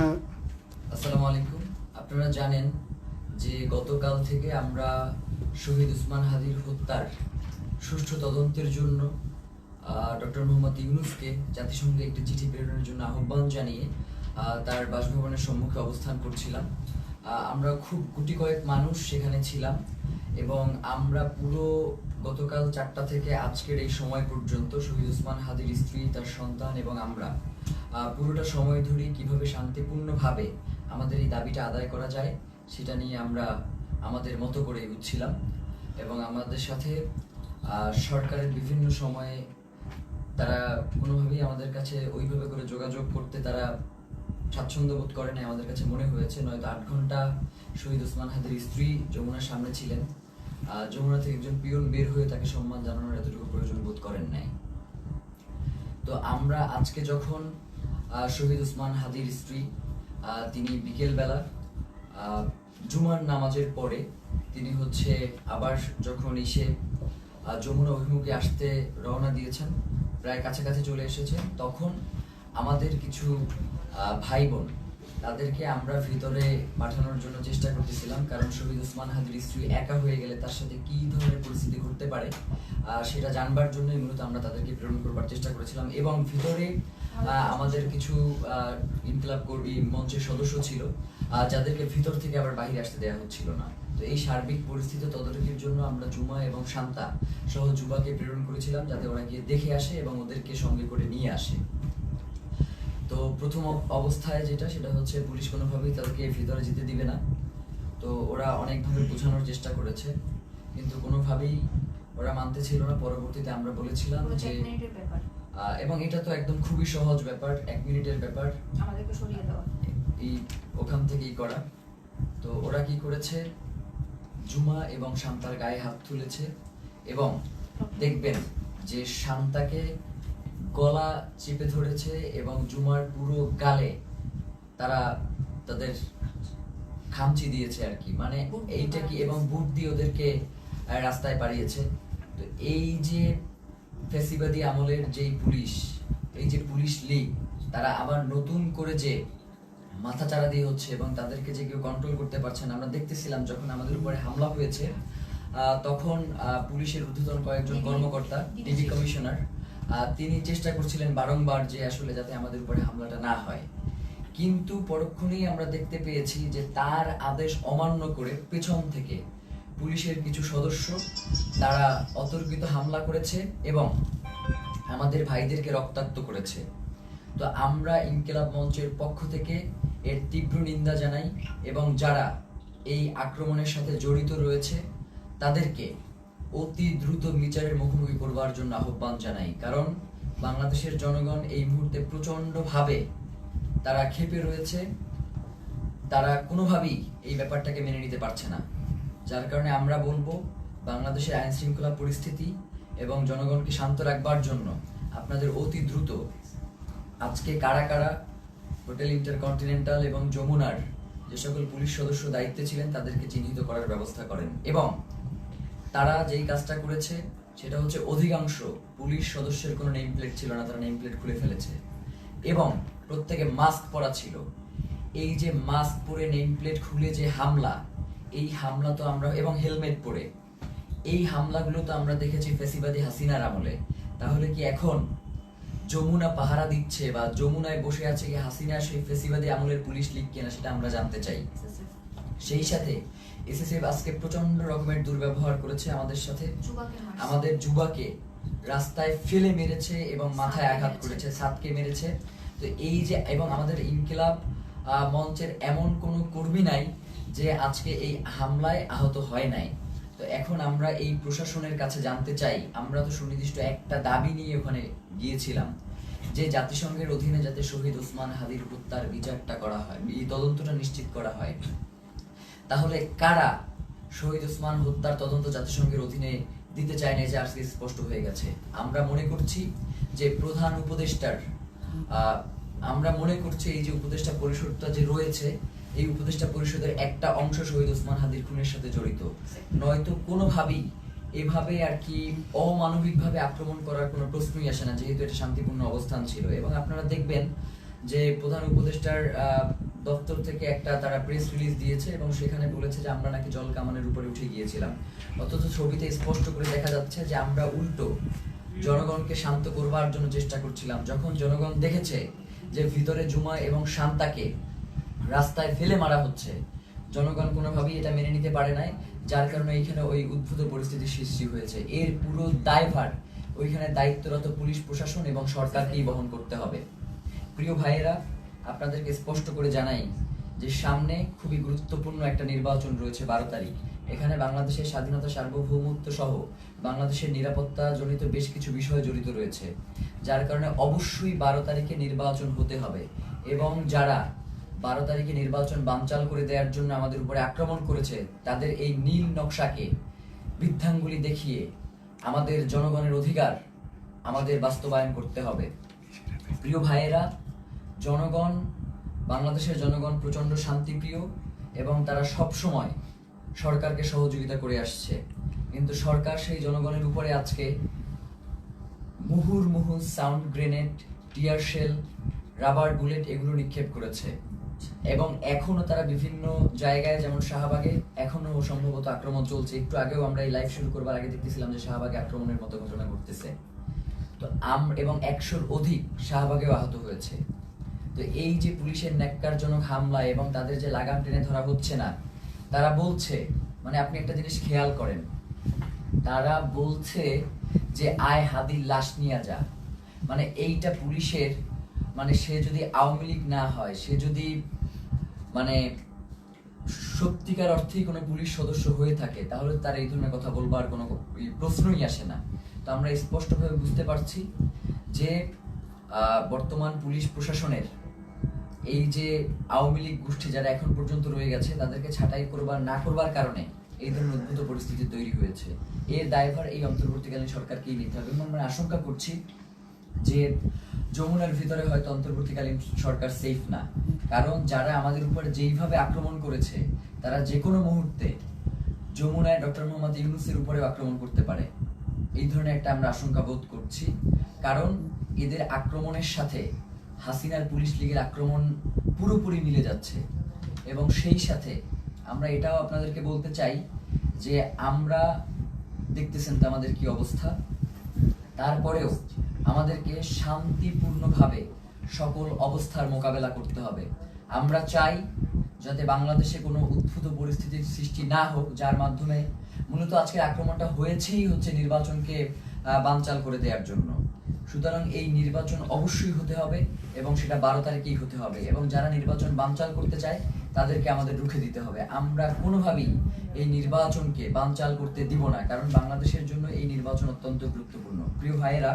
হ্যাঁ, আসসালামু আলাইকুম। আপনারা জানেন যে গতকাল থেকে আমরা শহীদ উসমান হাদির হত্যার সুষ্ঠু তদন্তের জন্য ডক্টর মোহাম্মদ ইউনূসকে জাতিসংঘে একটি চিঠি প্রেরণের জন্য আহ্বান জানিয়ে তার বাসভবনের সম্মুখে অবস্থান করছিলাম। আমরা খুব গুটি কয়েক মানুষ সেখানে ছিলাম এবং আমরা পুরো গতকাল 4টা থেকে আজকের এই সময় পর্যন্ত শহীদ উসমান হাদির স্ত্রী, তার সন্তান এবং আমরা পুরোটা সময় ধরে কিভাবে শান্তিপূর্ণভাবে আমাদের এই দাবিটা আদায় করা যায় সেটা নিয়ে আমরা আমাদের মতো করে এগুচ্ছিলাম এবং আমাদের সাথে সরকারের বিভিন্ন সময়ে তারা কোনোভাবেই আমাদের কাছে ওইভাবে করে যোগাযোগ করতে তারা স্বাচ্ছন্দ্য বোধ করে নাই। আমাদের কাছে মনে হয়েছে নয়তো 8 ঘন্টা শহীদ উসমান হাদির স্ত্রী যমুনার সামনে ছিলেন, যমুনা থেকে একজন পিয়ন বের হয়ে তাকে সম্মান জানানোর এতটুকু প্রয়োজন বোধ করেন নাই। তো আমরা আজকে যখন শহীদ উসমান হাদির স্ত্রী তিনি বিকেলবেলা জুমার নামাজের পরে তিনি আবার যখন এসে যমুনা অভিমুখে আসতে রওনা দিয়েছেন, প্রায় কাছাকাছি চলে এসেছেন, তখন আমাদের কিছু ভাই বোন তাদেরকে আমরা ভিতরে পাঠানোর জন্য চেষ্টা করতেছিলাম, কারণ শহীদ উসমান হাদির স্ত্রী একা হয়ে গেলে তার সাথে কি ধরনের পরিস্থিতি ঘটতে পারে সেটা জানবার জন্যই মূলত আমরা তাদেরকে প্রেরণ করবার চেষ্টা করেছিলাম। এবং ভিতরে আমাদের কিছু ইনকিলাব কর্মী মঞ্চের সদস্য ছিল যাদেরকে ভিতর থেকে আবার বাইরে আসতে দেওয়া হচ্ছিল না। তো এই সার্বিক পরিস্থিতি তদারকির জন্য আমরা জুমা এবং শান্তা সহ যুবাকে প্রেরণ করেছিলাম যাতে ওরা গিয়ে দেখে আসে এবং ওদেরকে সঙ্গে করে নিয়ে আসে। তো প্রথম অবস্থায় সেটা হচ্ছে পুলিশ কোনোভাবেই তাদেরকে ভিতরে যেতে দিবে না। তো ওরা অনেকভাবে বোঝানোর চেষ্টা করেছে কিন্তু কোনোভাবেই ওরা মানতে ছিল না। পরবর্তীতে আমরা বলেছিলাম যে এবং এটা তো একদম খুবই সহজ ব্যাপার, 1 মিনিটের ব্যাপার, আমাদেরকে সরিয়ে দেওয়া এই ওখান থেকেই করা। তো ওরা কি করেছে, জুমা এবং শান্তার গায়ে হাত তুলেছে এবং দেখবেন যে শান্তাকে গলা চেপে ধরেছে এবং জুমার পুরো গালে তারা তাদের খামচি দিয়েছে আর কি, মানে এইটা কি, এবং বুট দিয়ে ওদেরকে রাস্তায় পাঠিয়েছে। তো এই যে ফ্যাসিবাদী আমলের যেই পুলিশ, এই যে পুলিশ লীগ, তারা আবার নতুন করে যে মাথাচাড়া দিয়ে হচ্ছে এবং তাদেরকে যে কেউ কন্ট্রোল করতে পারছে না। আমরা দেখতেছিলাম যখন আমাদের উপরে হামলা হয়েছে তখন পুলিশের ঊর্ধ্বতন কয়েকজন কর্মকর্তা, ডিবি কমিশনার, তিনি চেষ্টা করছিলেন বারংবার যে আসলে যাতে আমাদের উপরে হামলাটা না হয়, কিন্তু পরক্ষণেই আমরা দেখতে পেয়েছি যে তার আদেশ অমান্য করে পেছন থেকে পুলিশের কিছু সদস্য তারা অতর্কিত হামলা করেছে এবং আমাদের ভাইদেরকে রক্তাক্ত করেছে। তো আমরা ইনকিলাব মঞ্চের পক্ষ থেকে এর তীব্র নিন্দা জানাই এবং যারা এই আক্রমণের সাথে জড়িত রয়েছে তাদেরকে অতি দ্রুত বিচারের মুখোমুখি করবার জন্য আহ্বান জানাই, কারণ বাংলাদেশের জনগণ এই মুহূর্তে প্রচন্ডভাবে তারা ক্ষেপে রয়েছে, তারা কোনোভাবেই এই ব্যাপারটাকে মেনে নিতে পারছে না। যার কারণে আমরা বলবো বাংলাদেশের আইন শৃঙ্খলা পরিস্থিতি এবং জনগণকে শান্ত রাখবার জন্য আপনাদের অতি দ্রুত আজকে কারা কারা হোটেল ইন্টারকন্টিনেন্টাল এবং যমুনার যে সকল পুলিশ সদস্য দায়িত্বে ছিলেন তাদেরকে চিহ্নিত করার ব্যবস্থা করেন। এবং তারা যেই কাজটা করেছে সেটা হচ্ছে অধিকাংশ পুলিশ সদস্যের কোনো নেম প্লেট ছিল না, তারা নেম প্লেট খুলে ফেলেছে এবং প্রত্যেকে মাস্ক পরা ছিল। এই যে মাস্ক পরে নেম প্লেট খুলে যে হামলা, এই হামলা তো আমরা, এবং হেলমেট পরে এই হামলাগুলো তো আমরা দেখেছি ফ্যাসিবাদী হাসিনার আমলে। তাহলে কি এখন যমুনা পাহারা দিচ্ছে বা যমুনায় বসে আছে কি হাসিনা সেই ফ্যাসিবাদী আমলের পুলিশ লীগ কিনা সেটা আমরা জানতে চাই। সেই সাথে এসএসএফ আজকে প্রচন্ড রকমের দুর্ব্যবহার করেছে আমাদের সাথে, আমাদের যুবাকে রাস্তায় ফেলে মেরেছে এবং মাথায় আঘাত করেছে, ছাদকে মেরেছে। তো এই যে, এবং আমাদের ইনকিলাব মঞ্চের এমন কোনো কর্মী নাই যে আজকে এই হামলায় আহত হয় নাই। তো এখন আমরা এই প্রশাসনের কাছে জানতে চাই, আমরা তো সুনির্দিষ্ট একটা দাবি নিয়ে ওখানে গিয়েছিলাম যে জাতিসংঘের অধীনে যাতে শহীদ উসমান হাদির হত্যার বিচারটা করা হয়, এই তদন্তটা নিশ্চিত করা হয়। তাহলে কারা শহীদ উসমান হত্যার তদন্ত জাতিসংঘের অধীনে দিতে চায় না, যে আজকে স্পষ্ট হয়ে গেছে। আমরা মনে করছি যে প্রধান উপদেষ্টার, আমরা মনে করছি এই যে উপদেষ্টা পরিষদটা যে রয়েছে, এই উপদেষ্টা পরিষদের একটা অংশ শহীদ উসমান হাদির খুনের সাথে জড়িত, নয়তো কোনোভাবেই এভাবে আর কি অমানবিকভাবে আক্রমণ করার কোনো প্রশ্নই আসে না, যেহেতু এটা শান্তিপূর্ণ অবস্থান ছিল। এবং আপনারা দেখবেন যে প্রধান উপদেষ্টার দপ্তর থেকে একটা তারা প্রেস রিলিজ দিয়েছে এবং সেখানে বলেছে যে আমরা নাকি জল কামানের উপরে উঠে গিয়েছিলাম, অথচ ছবিতে স্পষ্ট করে দেখা যাচ্ছে যে আমরা উল্টো জনগণকে শান্ত করবার জন্য চেষ্টা করছিলাম। যখন জনগণ দেখেছে যে ভিতরে জুমা এবং শান্তাকে রাস্তায় ফেলে মারা হচ্ছে, জনগণ কোনোভাবেই এটা মেনে নিতে পারে নাই, যার কারণে এইখানে ওই উদ্ভূত পরিস্থিতির সৃষ্টি হয়েছে। এর পুরো দায়ভার ওইখানে দায়িত্বরত পুলিশ প্রশাসন এবং সরকারকেই বহন করতে হবে। প্রিয় ভাইয়েরা, আপনাদেরকে স্পষ্ট করে জানাই যে সামনে খুবই গুরুত্বপূর্ণ একটা নির্বাচন রয়েছে 12 তারিখ। এখানে বাংলাদেশের স্বাধীনতা, সার্বভৌমত্ব সহ বাংলাদেশের নিরাপত্তা জনিত বেশ কিছু বিষয় জড়িত রয়েছে, যার কারণে অবশ্যই 12 তারিখে নির্বাচন হতে হবে। এবং যারা 12 তারিখে নির্বাচন বানচাল করে দেওয়ার জন্য আমাদের উপরে আক্রমণ করেছে, তাদের এই নীল নকশাকে বৃদ্ধাঙ্গুলি দেখিয়ে আমাদের জনগণের অধিকার আমাদের বাস্তবায়ন করতে হবে। প্রিয় ভাইয়েরা, জনগণ, বাংলাদেশের জনগণ প্রচন্ড শান্তিপ্রিয় এবং তারা সব সময় সরকারকে সহযোগিতা করে আসছে, কিন্তু সরকার সেই জনগণের উপরে আজকে মুহুর্মুহু sound grenade, tear shell, rubber bullet এগুলো নিক্ষেপ করেছে। এবং এখনো তারা বিভিন্ন জায়গায়, যেমন শাহবাগে এখনো সম্ভবত আক্রমণ চলছে। একটু আগেও আমরা এই লাইভ শুরু করবার আগে দেখতেছিলাম যে শাহবাগে আক্রমণের মতো ঘটনা ঘটতেছে। তো এবং 100-র অধিক শাহবাগেও আহত হয়েছে। তো এই যে পুলিশের ন্যাক্কারজনক হামলা এবং তাদের যে লাগাম টেনে ধরা হচ্ছে না, তারা বলছে, মানে আপনি একটা জিনিস খেয়াল করেন, তারা বলছে যে আয় হাদির লাশ নিয়ে যা। মানে এইটা পুলিশের, মানে সে যদি আওয়ামী লীগ না হয়, সে যদি মানে সত্যিকার অর্থেই কোনো পুলিশ সদস্য হয়ে থাকে, তাহলে তার এই ধরনের কথা বলবার কোনো প্রশ্নই আসে না। তো আমরা স্পষ্টভাবে বুঝতে পারছি যে বর্তমান পুলিশ প্রশাসনের এই যে আওয়ামী লীগ গোষ্ঠী যারা এখন পর্যন্ত রয়ে গেছে, তাদেরকে ছাঁটাই করবার না করবার কারণে এই ধরনের উদ্ভূত পরিস্থিতি তৈরি হয়েছে। এর দায়ভার এই অন্তর্বর্তীকালীন সরকারকেই নিতে হবে। এবং আমরা আশঙ্কা করছি যে যমুনার ভিতরে হয়তো অন্তর্বর্তীকালীন সরকার সেফ না, কারণ যারা আমাদের উপরে যেইভাবে আক্রমণ করেছে, তারা যে কোনো মুহূর্তে যমুনায় ডক্টর মোহাম্মদ ইউনূসের উপরেও আক্রমণ করতে পারে। এই ধরনের একটা আমরা আশঙ্কা বোধ করছি, কারণ এদের আক্রমণের সাথে হাসিনার পুলিশ লীগের আক্রমণ পুরোপুরি মিলে যাচ্ছে। এবং সেই সাথে আমরা এটাও আপনাদেরকে বলতে চাই যে আমরা দেখতেছেন তো আমাদের কি অবস্থা, তারপরেও আমাদেরকে শান্তিপূর্ণভাবে সকল অবস্থার মোকাবেলা করতে হবে। আমরা চাই যাতে বাংলাদেশে কোনো উদ্ভূত পরিস্থিতির সৃষ্টি না হোক, যার মাধ্যমে মূলত আজকের আক্রমণটা হয়েছেই হচ্ছে নির্বাচনকে বানচাল করে দেওয়ার জন্য। সুতরাং এই নির্বাচন অবশ্যই হতে হবে এবং সেটা 12 তারিখেই হতে হবে। এবং যারা নির্বাচন বানচাল করতে চায় তাদেরকে আমাদের রুখে দিতে হবে। আমরা কোনোভাবেই এই নির্বাচনকে বানচাল করতে দিব না, কারণ বাংলাদেশের জন্য এই নির্বাচন অত্যন্ত গুরুত্বপূর্ণ। প্রিয় ভাইয়েরা,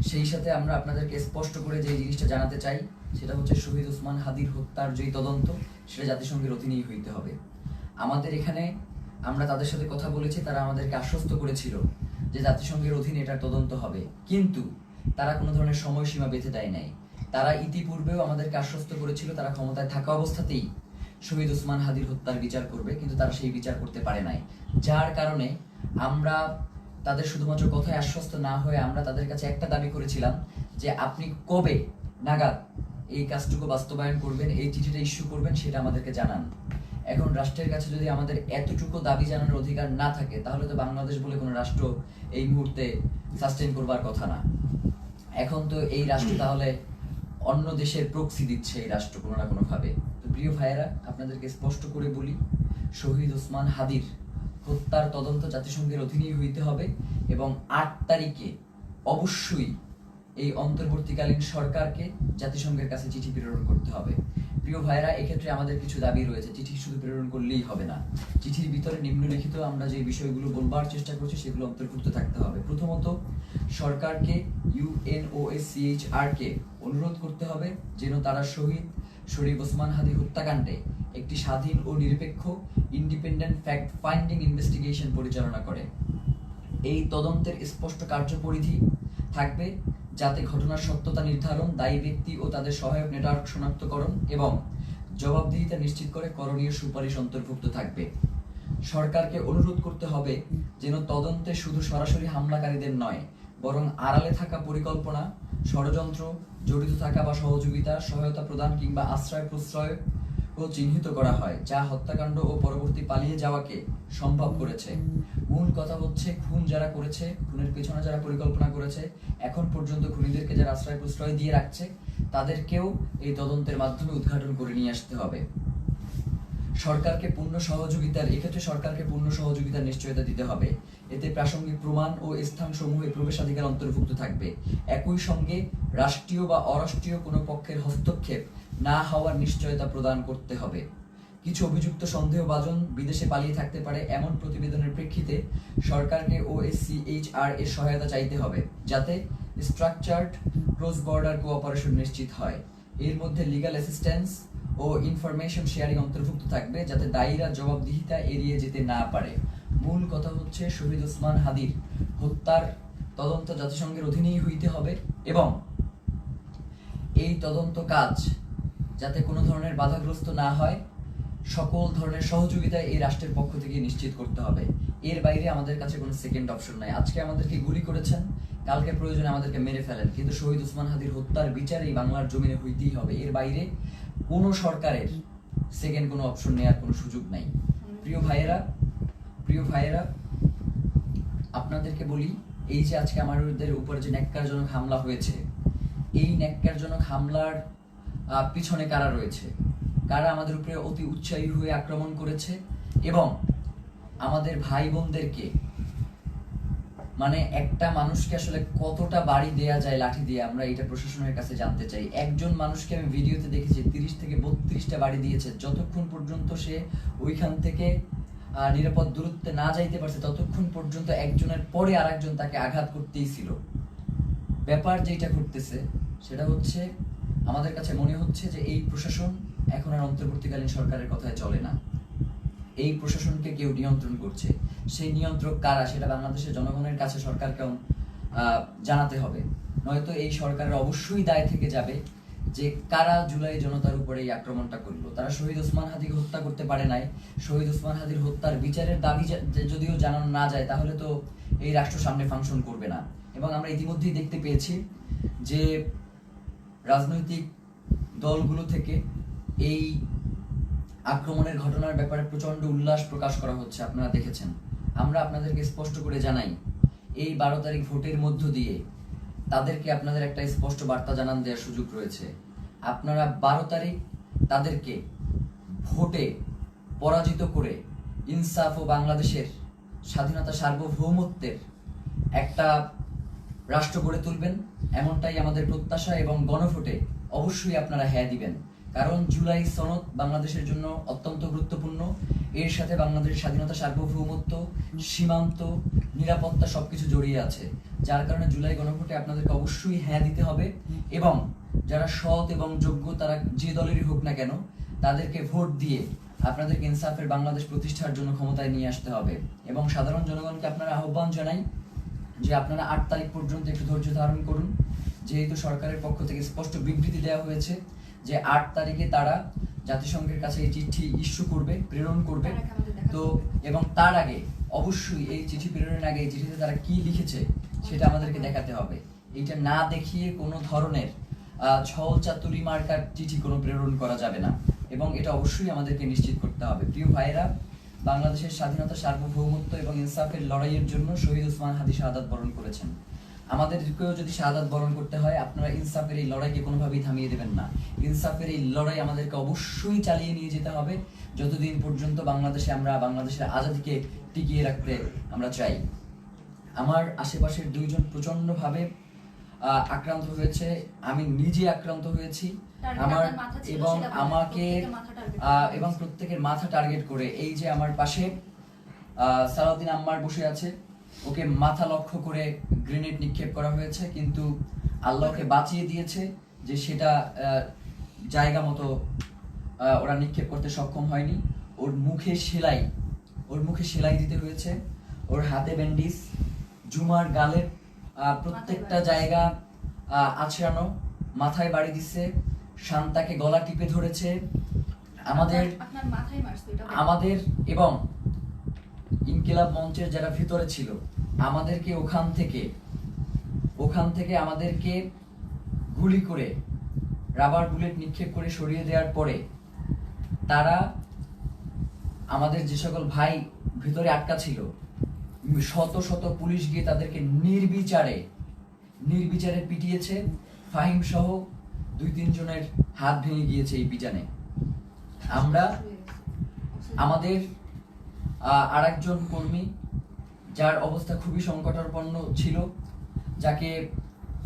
সেই সাথে আমরা আপনাদেরকে স্পষ্ট করে যে জিনিসটা জানাতে চাই, সেটা হচ্ছে শহীদ ওসমান হাদির হত্যার যে তদন্ত, সেটা জাতিসংঘের অধীনেই হইতে হবে। আমাদের এখানে আমরা তাদের সাথে কথা বলেছি, তারা আমাদেরকে আশ্বস্ত করেছিল যে জাতিসংঘের অধীনে এটার তদন্ত হবে, কিন্তু তারা কোনো ধরনের সময়সীমা বেঁধে দেয় নাই। তারা ইতিপূর্বেও আমাদেরকে আশ্বস্ত করেছিল তারা ক্ষমতায় থাকা অবস্থাতেই শহীদ ওসমান হাদির হত্যার বিচার করবে, কিন্তু তারা সেই বিচার করতে পারে নাই। যার কারণে আমরা তাদের শুধুমাত্র কথায় আশ্বস্ত না হয়ে আমরা তাদের কাছে একটা দাবি করেছিলাম যে আপনি কবে নাগাদ এই কাজটুকু বাস্তবায়ন করবেন, এই চিঠিটা ইস্যু করবেন, সেটা আমাদেরকে জানান। এখন রাষ্ট্রের কাছে যদি আমাদের এতটুকু দাবি জানানোর অধিকার না থাকে, তাহলে তো বাংলাদেশ বলে কোনো রাষ্ট্র এই মুহূর্তে সাস্টেইন করবার কথা না। এখন তো এই রাষ্ট্র তাহলে অন্য দেশের প্রক্সি দিচ্ছে এই রাষ্ট্র কোনো না কোনো ভাবে। তো প্রিয় ভাইয়েরা, আপনাদেরকে স্পষ্ট করে বলি, শহীদ ওসমান হাদির হত্যার তদন্ত জাতিসংঘের অধীনেই হইতে হবে এবং 8 তারিখে অবশ্যই এই অন্তর্বর্তীকালীন সরকারকে জাতিসংঘের কাছে চিঠি প্রেরণ করতে হবে। প্রিয় ভাইরা, এক্ষেত্রে আমাদের কিছু দাবি রয়েছে। চিঠি শুধু প্রেরণ করলেই হবে না, চিঠির ভিতরে নিম্নলিখিত আমরা যে বিষয়গুলো বলবার চেষ্টা করছি সেগুলো অন্তর্ভুক্ত থাকতে হবে। প্রথমত, সরকারকে UNOSCHR কে অনুরোধ করতে হবে যেন তারা শহীদ শরীফ ওসমান হাদি হত্যাকাণ্ডে একটি স্বাধীন ও নিরপেক্ষ ইন্ডিপেন্ডেন্ট ফ্যাক্ট ফাইন্ডিং ইনভেস্টিগেশন পরিচালনা করে। এই তদন্তের স্পষ্ট কার্যপরিধি থাকবে যাতে ঘটনার সত্যতা নির্ধারণ, দায়ী ব্যক্তি ও তাদের সহায়ক নেটওয়ার্ক শনাক্তকরণ এবং জবাবদিহিতা নিশ্চিত করে করণীয় সুপারিশ অন্তর্ভুক্ত থাকবে। সরকারকে অনুরোধ করতে হবে যেন তদন্তে শুধু সরাসরি হামলাকারীদের নয়, বরং আড়ালে থাকা পরিকল্পনা, ষড়যন্ত্র, জড়িত থাকা বা সহযোগিতা, সহায়তা প্রদান কিংবা আশ্রয় প্রশ্রয় ও চিহ্নিত করা হয়, যা হত্যাকাণ্ড ও পরবর্তী পালিয়ে যাওয়াকে সম্ভব করেছে। মূল কথা হচ্ছে, খুন যারা করেছে, খুনের পেছনে যারা পরিকল্পনা করেছে, এখন পর্যন্ত খুনিদেরকে যারা আশ্রয় প্রশ্রয় দিয়ে রাখছে, তাদেরকেও এই তদন্তের মাধ্যমে উদ্ঘাটন করে নিয়ে আসতে হবে। সরকারকে পূর্ণ সহযোগিতার নিশ্চয়তা দিতে হবে। এতে প্রাসঙ্গিক প্রমাণ ও স্থানসমূহে প্রবেশাধিকার অন্তর্ভুক্ত থাকবে। একই সঙ্গে রাষ্ট্রীয় বা অরাষ্ট্রীয় কোনো পক্ষের হস্তক্ষেপ না হওয়ার নিশ্চয়তা প্রদান করতে হবে। কিছু অভিযুক্ত সন্দেহভাজন বিদেশে পালিয়ে থাকতে পারে এমন প্রতিবেদনের প্রেক্ষিতে সরকারকে OSCHR এর সহায়তা চাইতে হবে, যাতে স্ট্রাকচার্ড ক্রস বর্ডার কোঅপারেশন নিশ্চিত হয়। এর মধ্যে লিগ্যাল অ্যাসিস্ট্যান্স ও ইনফরমেশন শেয়ারিং অন্তর্ভুক্ত থাকবে, যাতে দায়ীরা জবাবদিহিতা এড়িয়ে যেতে না পারে। মূল কথা হচ্ছে, শহীদ ওসমান হাদির হত্যার তদন্ত জাতিসংঘের অধীনেই হইতে হবে এবং এই তদন্ত কাজ যাতে কোনো ধরনের বাধাগ্রস্ত না হয়, সকল ধরনের সহযোগিতা এই রাষ্ট্রের পক্ষ থেকে নিশ্চিত করতে হবে। এর বাইরে আমাদের কাছে কোনো সেকেন্ড অপশন নাই। আজকে আমাদেরকে গুলি করেছেন, কালকে প্রয়োজনে আমাদেরকে মেরে ফেলেন, কিন্তু শহীদ ওসমান হাদির হত্যার বিচার এই বাংলার জমিনে হইতেই হবে। এর বাইরে কোনো সরকারের সেকেন্ড কোনো অপশন নেওয়ার কোনো সুযোগ নাই। প্রিয় ভাইয়েরা, আপনাদেরকে বলি, এই যে আজকে আমাদের উপরে যে ন্যাক্কারজনক হামলা হয়েছে, এই ন্যাক্কারজনক হামলার পিছনে কারা রয়েছে, কারা আমাদের উপরে অতি উৎসাহী হয়ে আক্রমণ করেছে এবং আমাদের ভাই বোনদেরকে, মানে একটা মানুষকে আসলে কতটা বাড়ি দেয়া যায় লাঠি দিয়ে, আমরা এটা প্রশাসনের কাছে জানতে চাই। একজন মানুষকে আমি ভিডিওতে দেখেছি 30 থেকে 32টা বাড়ি দিয়েছে। যতক্ষণ পর্যন্ত সে ওইখান থেকে নিরাপদ দূরত্বে না যাইতে পারছে, ততক্ষণ পর্যন্ত একজনের পরে আরেকজন তাকে আঘাত করতেই ছিল। ব্যাপার যেটা ঘটতেছে সেটা হচ্ছে, আমাদের কাছে মনে হচ্ছে যে এই প্রশাসন এখন আর অন্তর্বর্তীকালীন সরকারের কথায় চলে না। এই প্রশাসনকে কেউ নিয়ন্ত্রণ করছে। সেই নিয়ন্ত্রক কারা, সেটা বাংলাদেশের জনগণের কাছে সরকারকে জানাতে হবে। নয়তো এই সরকারের অবশ্যই দায় থেকে যাবে যে কারা জুলাই জনতার উপরে এই আক্রমণটা করলো। তারা শহীদ ওসমান হাদিকে হত্যা করতে পারে নাই। শহীদ ওসমান হাদির হত্যার বিচারের দাবি যদিও জানানো না যায়, তাহলে তো এই রাষ্ট্র সামনে ফাংশন করবে না। এবং আমরা ইতিমধ্যেই দেখতে পেয়েছি যে রাজনৈতিক দলগুলো থেকে এই আক্রমণের ঘটনার ব্যাপারে প্রচন্ড উল্লাস প্রকাশ করা হচ্ছে, আপনারা দেখেছেন। আমরা আপনাদেরকে স্পষ্ট করে জানাই, এই 12 তারিখ ভোটের মধ্য দিয়ে তাদেরকে আপনাদের একটা স্পষ্ট বার্তা জানান দেওয়ার সুযোগ রয়েছে। আপনারা 12 তারিখ তাদেরকে ভোটে পরাজিত করে ইনসাফ ও বাংলাদেশের স্বাধীনতা সার্বভৌমত্বের একটা রাষ্ট্র গড়ে তুলবেন, এমনটাই আমাদের প্রত্যাশা। এবং গণভোটে অবশ্যই আপনারা হ্যাঁ দিবেন, কারণ জুলাই সনদ বাংলাদেশের জন্য অত্যন্ত গুরুত্বপূর্ণ। এর সাথে বাংলাদেশের স্বাধীনতা সার্বভৌমত্ব, সীমান্ত, নিরাপত্তা সবকিছু জড়িয়ে আছে। যার কারণে জুলাই গণভোটে আপনাদেরকে অবশ্যই হ্যাঁ দিতে হবে এবং যারা সৎ এবং যোগ্য, তারা যে দলেরই হোক না কেন, তাদেরকে ভোট দিয়ে আপনাদেরকে ইনসাফের বাংলাদেশ প্রতিষ্ঠার জন্য ক্ষমতায় নিয়ে আসতে হবে। এবং সাধারণ জনগণকে আপনারা আহ্বান জানাই যে আপনারা 8 তারিখ পর্যন্ত একটু ধৈর্য ধারণ করুন, যেহেতু সরকারের পক্ষ থেকে স্পষ্ট বিবৃতি দেওয়া হয়েছে যে 8 তারিখে তারা জাতিসংঘের কাছে এই চিঠি ইস্যু করবে, প্রেরণ করবে। তো এবং তার আগে অবশ্যই এই চিঠি প্রেরণের আগে এই চিঠিতে তারা কি লিখেছে সেটা আমাদেরকে দেখাতে হবে। এইটা না দেখিয়ে কোনো ধরনের ছল চাতুরি মার্কার চিঠি কোনো প্রেরণ করা যাবে না এবং এটা অবশ্যই আমাদেরকে নিশ্চিত করতে হবে। প্রিয় ভাইয়েরা, বাংলাদেশের স্বাধীনতা সার্বভৌমত্ব এবং ইনসাফের লড়াইয়ের জন্য শহীদ ওসমান হাদি শাহাদাত বরণ করেছেন। আমাদেরকেও যদি শাহাদাত বরণ করতে হয়, আপনারা ইনসাফের এই লড়াইকে কোনোভাবেই থামিয়ে দেবেন না। ইনসাফের এই লড়াই আমাদেরকে অবশ্যই চালিয়ে নিয়ে যেতে হবে যতদিন পর্যন্ত বাংলাদেশে আমরা বাংলাদেশের আজাদিকে টিকিয়ে রাখতে আমরা চাই। আমার আশেপাশের 2 জন প্রচন্ডভাবে আক্রান্ত হয়েছে, আমি নিজে আক্রান্ত হয়েছি। আমার এবং আমাকে এবং প্রত্যেকের মাথা টার্গেট করে, এই যে আমার পাশে সালাউদ্দিন আম্মার বসে আছে, ওকে মাথা লক্ষ্য করে গ্রেনেড নিক্ষেপ করা হয়েছে, কিন্তু আল্লাহকে বাঁচিয়ে দিয়েছে যে সেটা জায়গা মতো ওরা নিক্ষেপ করতে সক্ষম হয়নি। ওর মুখে সেলাই দিতে হয়েছে, ওর হাতে ব্যান্ডিজ, জুমার গালের প্রত্যেকটা জায়গা আছড়ানো, মাথায় বাড়ি দিচ্ছে, শান্তাকে গলা টিপে ধরেছে। আমাদের এবং ইনকিলাব মঞ্চের যারা ভিতরে ছিল, আমাদেরকে ওখান থেকে ওখান থেকে আমাদেরকে গুলি করে রাবার বুলেট নিক্ষেপ করে সরিয়ে দেওয়ার পরে তারা আমাদের যে সকল ভাই ভিতরে আটকা ছিল, শত শত পুলিশ গিয়ে তাদেরকে নির্বিচারে পিটিয়েছে। ফাহিম সহ 2-3 জনের হাত ভেঙে গিয়েছে এই পিটানে। আমরা আমাদের আরেকজন কর্মী যার অবস্থা খুবই সংকটাপন্ন ছিল, যাকে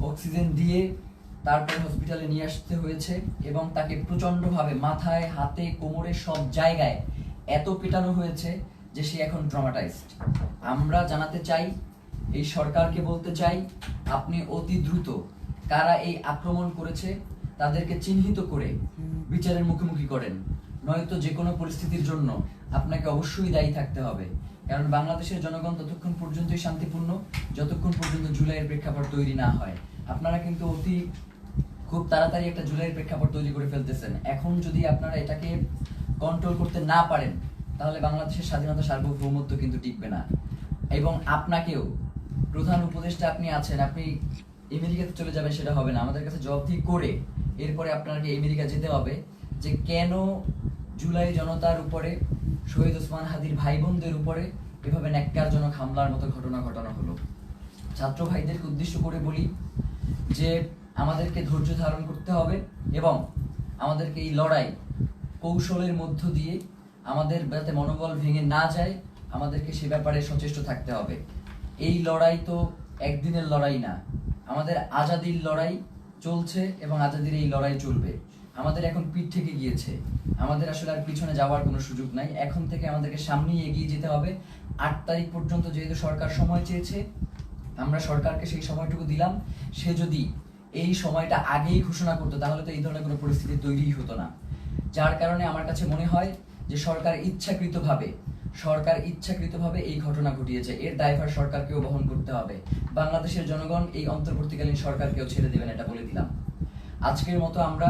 অক্সিজেন দিয়ে তারপর হসপিটালে নিয়ে আসতে হয়েছে এবং তাকে প্রচন্ডভাবে মাথায়, হাতে, কোমরে সব জায়গায় এত পেটানো হয়েছে যে সে এখন ট্রমাটাইজড। আমরা জানাতে চাই, এই সরকারকে বলতে চাই, আপনি অতি দ্রুত কারা এই আক্রমণ করেছে তাদেরকে চিহ্নিত করে বিচারের মুখোমুখি করেন, নয়তো যে কোনো পরিস্থিতির জন্য আপনাকে অবশ্যই দায়ী থাকতে হবে। কারণ বাংলাদেশের জনগণ ততক্ষণ পর্যন্তই শান্তিপূর্ণ যতক্ষণ পর্যন্ত জুলাইয়ের প্রেক্ষাপট তৈরি না হয়। আপনারা কিন্তু খুব তাড়াতাড়ি একটা জুলাইয়ের প্রেক্ষাপট তৈরি করে ফেলতেছেন। এখন যদি আপনারা এটাকে কন্ট্রোল করতে না পারেন তাহলে বাংলাদেশের স্বাধীনতা, সার্বভৌমত্ব কিন্তু টিকবে না। এবং আপনাকেও, প্রধান উপদেষ্টা আপনি আছেন, আপনি আমেরিকাতে চলে যাবেন সেটা হবে না, আমাদের কাছে জবাবদিহি করে এরপরে আপনাকে আমেরিকা যেতে হবে যে কেন জুলাই জনতার উপরে, শহীদ ওসমান হাদির ভাই বোনদের উপরে এভাবে ন্যাক্কারজনক হামলার মতো ঘটনা ঘটানো হলো। ছাত্র ভাইদেরকে উদ্দেশ্য করে বলি যে আমাদেরকে ধৈর্য ধারণ করতে হবে এবং আমাদেরকে এই লড়াই কৌশলের মধ্য দিয়ে আমাদের যাতে মনোবল ভেঙে না যায় আমাদেরকে সে ব্যাপারে সচেষ্ট থাকতে হবে। এই লড়াই তো একদিনের লড়াই না, আমাদের আজাদির লড়াই চলছে এবং আজাদির এই লড়াই চলবে। আমাদের এখন পিঠ থেকে গিয়েছে, আমাদের আসলে আর পিছনে যাওয়ার কোনো সুযোগ নাই। এখন থেকে আমাদেরকে সামনেই এগিয়ে যেতে হবে। 8 তারিখ পর্যন্ত যেহেতু সরকার সময় চেয়েছে, আমরা সরকারকে সেই সময়টুকু দিলাম। সে যদি এই সময়টা আগেই ঘোষণা করতো তাহলে তো এই ধরনের কোনো পরিস্থিতি তৈরিই হতো না। যার কারণে আমার কাছে মনে হয় যে সরকার ইচ্ছাকৃতভাবে এই ঘটনা ঘটিয়েছে। এর দায়ভার সরকারকেও বহন করতে হবে। বাংলাদেশের জনগণ এই অন্তর্বর্তীকালীন সরকারকেও ছেড়ে দেবেন, এটা বলে দিলাম। আজকের মতো আমরা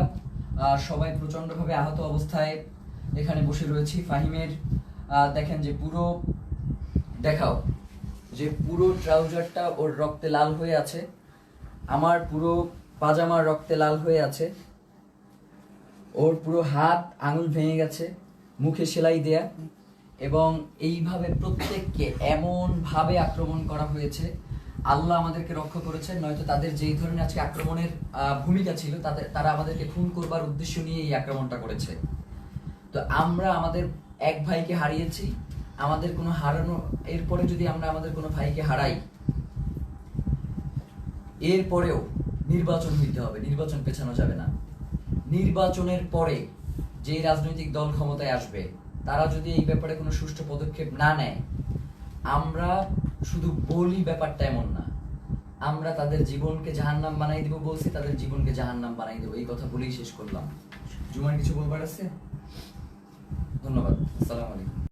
সবাই প্রচন্ডভাবে আহত অবস্থায় এখানে বসে রয়েছি। ফাহিমের দেখেন যে পুরো ট্রাউজারটা ওর রক্তে লাল হয়ে আছে, আমার পুরো পাজামার রক্তে লাল হয়ে আছে, ওর পুরো হাত আঙুল ভেঙে গেছে, মুখে সেলাই দেয়া, এবং এইভাবে প্রত্যেককে এমন ভাবে আক্রমণ করা হয়েছে। আল্লাহ আমাদেরকে রক্ষা করেছেন, নয়তো তাদের যেই ধরনের আজকে আক্রমণের ভূমিকা ছিল তারা আমাদেরকে খুন করবার উদ্দেশ্য নিয়ে এই আক্রমণটা করেছে। তো আমরা আমাদের এক ভাইকে হারিয়েছি, আমাদের কোনো এরপরে যদি আমরা আমাদের কোনো ভাইকে হারাই, এরপরেও নির্বাচন হইতে হবে, নির্বাচন পেছানো যাবে না। নির্বাচনের পরে যে রাজনৈতিক দল ক্ষমতায় আসবে তারা যদি এই ব্যাপারে কোনো সুষ্ঠু পদক্ষেপ না নেয়, আমরা শুধু বলি ব্যাপারটা এমন না, আমরা তাদের জীবনকে জাহান্নাম বানাই দিব বলছি, তাদের জীবনকে জাহান্নাম বানাই দেবো, এই কথা বলেই শেষ করলাম। জুমার কিছু বলবার আছে? ধন্যবাদ। আসসালামু আলাইকুম।